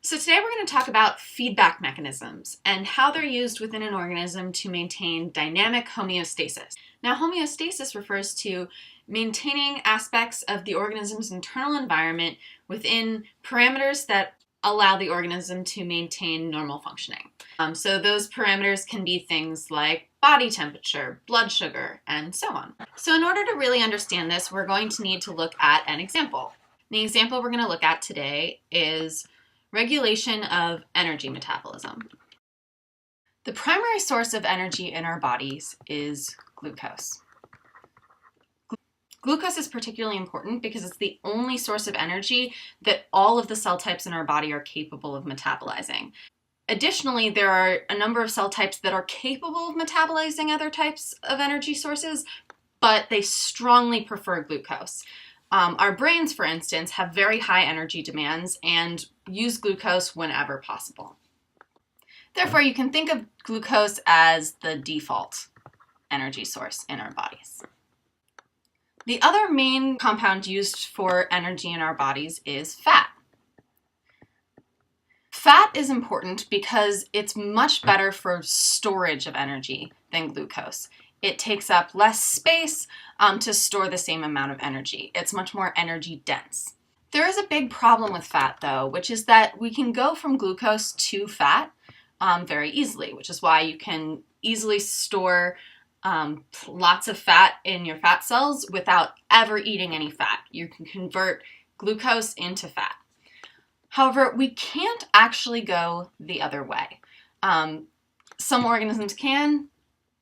So today we're going to talk about feedback mechanisms and how they're used within an organism to maintain dynamic homeostasis. Now, homeostasis refers to maintaining aspects of the organism's internal environment within parameters that allow the organism to maintain normal functioning. So those parameters can be things like body temperature, blood sugar, and so on. So in order to really understand this, we're going to need to look at an example. The example we're going to look at today is regulation of energy metabolism. The primary source of energy in our bodies is glucose. Glucose is particularly important because it's the only source of energy that all of the cell types in our body are capable of metabolizing. Additionally, there are a number of cell types that are capable of metabolizing other types of energy sources, but they strongly prefer glucose. Our brains, for instance, have very high energy demands and use glucose whenever possible. Therefore, you can think of glucose as the default energy source in our bodies. The other main compound used for energy in our bodies is fat. Fat is important because it's much better for storage of energy than glucose. It takes up less space to store the same amount of energy. It's much more energy dense. There is a big problem with fat, though, which is that we can go from glucose to fat very easily, which is why you can easily store lots of fat in your fat cells without ever eating any fat. You can convert glucose into fat. However, we can't actually go the other way. Some organisms can,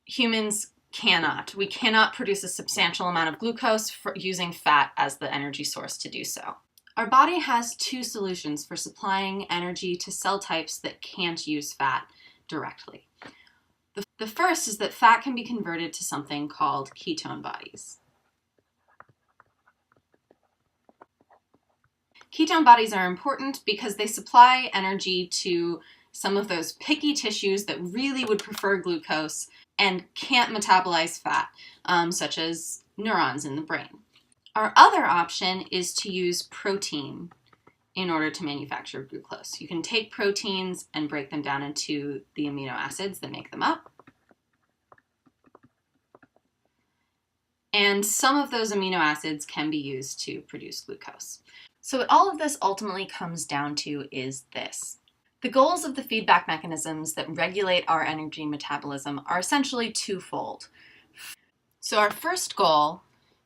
humans cannot. We cannot produce a substantial amount of glucose using fat as the energy source to do so. Our body has two solutions for supplying energy to cell types that can't use fat directly. The first is that fat can be converted to something called ketone bodies. Ketone bodies are important because they supply energy to some of those picky tissues that really would prefer glucose and can't metabolize fat, such as neurons in the brain. Our other option is to use protein in order to manufacture glucose. You can take proteins and break them down into the amino acids that make them up. And some of those amino acids can be used to produce glucose. So what all of this ultimately comes down to is this. The goals of the feedback mechanisms that regulate our energy metabolism are essentially twofold. So our first goal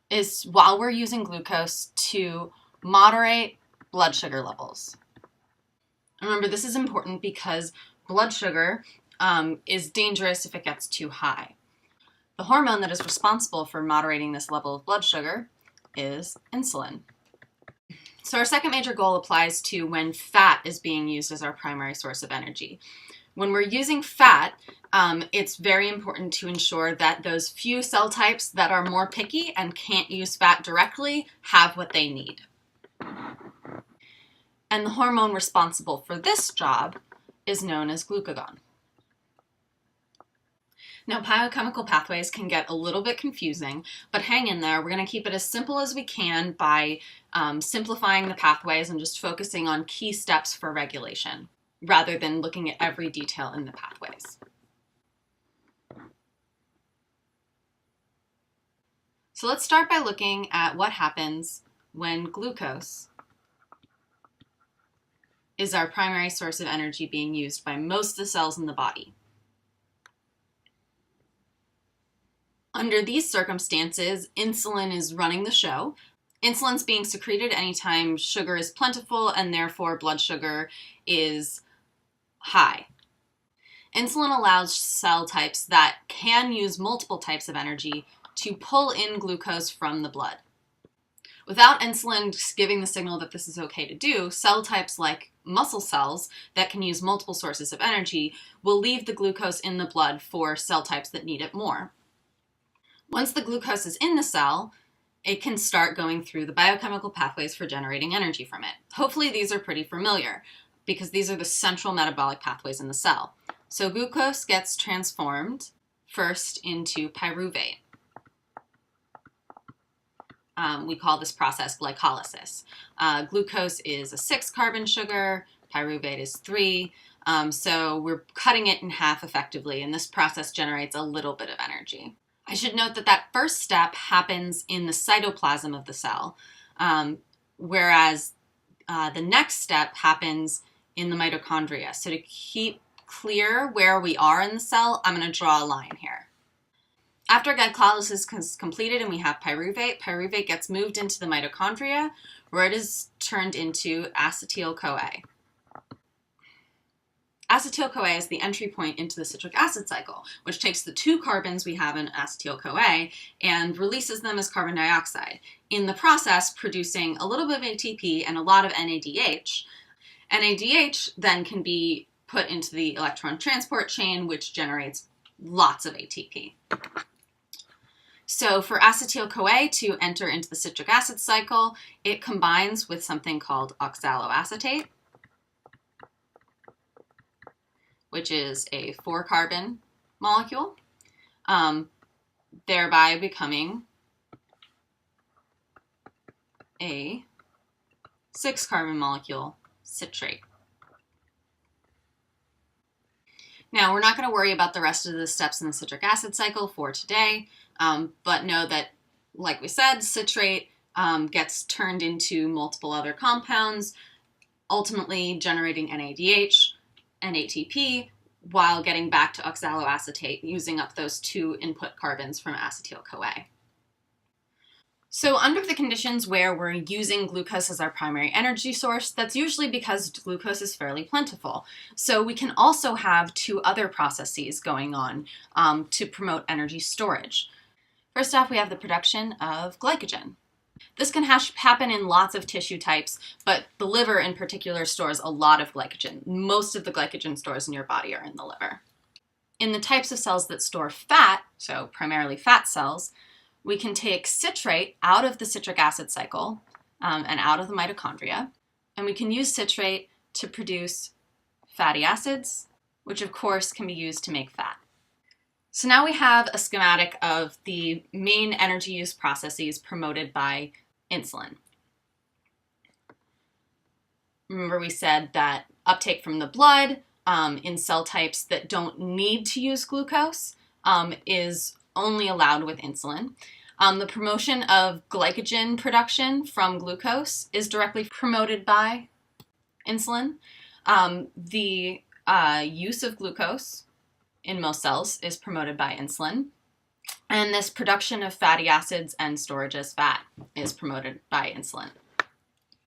is, while we're using glucose, to moderate blood sugar levels. Remember, this is important because blood sugar is dangerous if it gets too high. The hormone that is responsible for moderating this level of blood sugar is insulin. So our second major goal applies to when fat is being used as our primary source of energy. When we're using fat, it's very important to ensure that those few cell types that are more picky and can't use fat directly have what they need. And the hormone responsible for this job is known as glucagon. Now, biochemical pathways can get a little bit confusing, but hang in there. We're going to keep it as simple as we can by simplifying the pathways and just focusing on key steps for regulation, rather than looking at every detail in the pathways. So let's start by looking at what happens when glucose is our primary source of energy being used by most of the cells in the body. Under these circumstances, insulin is running the show. Insulin's being secreted anytime sugar is plentiful and therefore blood sugar is high. Insulin allows cell types that can use multiple types of energy to pull in glucose from the blood. Without insulin giving the signal that this is okay to do, cell types like muscle cells that can use multiple sources of energy will leave the glucose in the blood for cell types that need it more. Once the glucose is in the cell, it can start going through the biochemical pathways for generating energy from it. Hopefully these are pretty familiar because these are the central metabolic pathways in the cell. So glucose gets transformed first into pyruvate. We call this process glycolysis. Glucose is a 6-carbon sugar. pyruvate is 3. So we're cutting it in half effectively, and this process generates a little bit of energy. I should note that that first step happens in the cytoplasm of the cell, whereas the next step happens in the mitochondria. So to keep clear where we are in the cell, I'm going to draw a line here. After glycolysis is completed and we have pyruvate, pyruvate gets moved into the mitochondria where it is turned into acetyl-CoA. Acetyl-CoA is the entry point into the citric acid cycle, which takes the 2 carbons we have in acetyl-CoA and releases them as carbon dioxide, in the process producing a little bit of ATP and a lot of NADH. NADH then can be put into the electron transport chain, which generates lots of ATP. So for acetyl-CoA to enter into the citric acid cycle, it combines with something called oxaloacetate, which is a 4-carbon molecule, thereby becoming a 6-carbon molecule, citrate. Now, we're not going to worry about the rest of the steps in the citric acid cycle for today, but know that, like we said, citrate gets turned into multiple other compounds, ultimately generating NADH and ATP, while getting back to oxaloacetate, using up those 2 input carbons from acetyl-CoA. So under the conditions where we're using glucose as our primary energy source, that's usually because glucose is fairly plentiful. So we can also have 2 other processes going on to promote energy storage. First off, we have the production of glycogen. This can happen in lots of tissue types, but the liver in particular stores a lot of glycogen. Most of the glycogen stores in your body are in the liver. In the types of cells that store fat, so primarily fat cells, we can take citrate out of the citric acid cycle and out of the mitochondria, and we can use citrate to produce fatty acids, which of course can be used to make fat. So now we have a schematic of the main energy use processes promoted by insulin. Remember we said that uptake from the blood in cell types that don't need to use glucose is only allowed with insulin. The promotion of glycogen production from glucose is directly promoted by insulin. The use of glucose in most cells is promoted by insulin. And this production of fatty acids and storage as fat is promoted by insulin.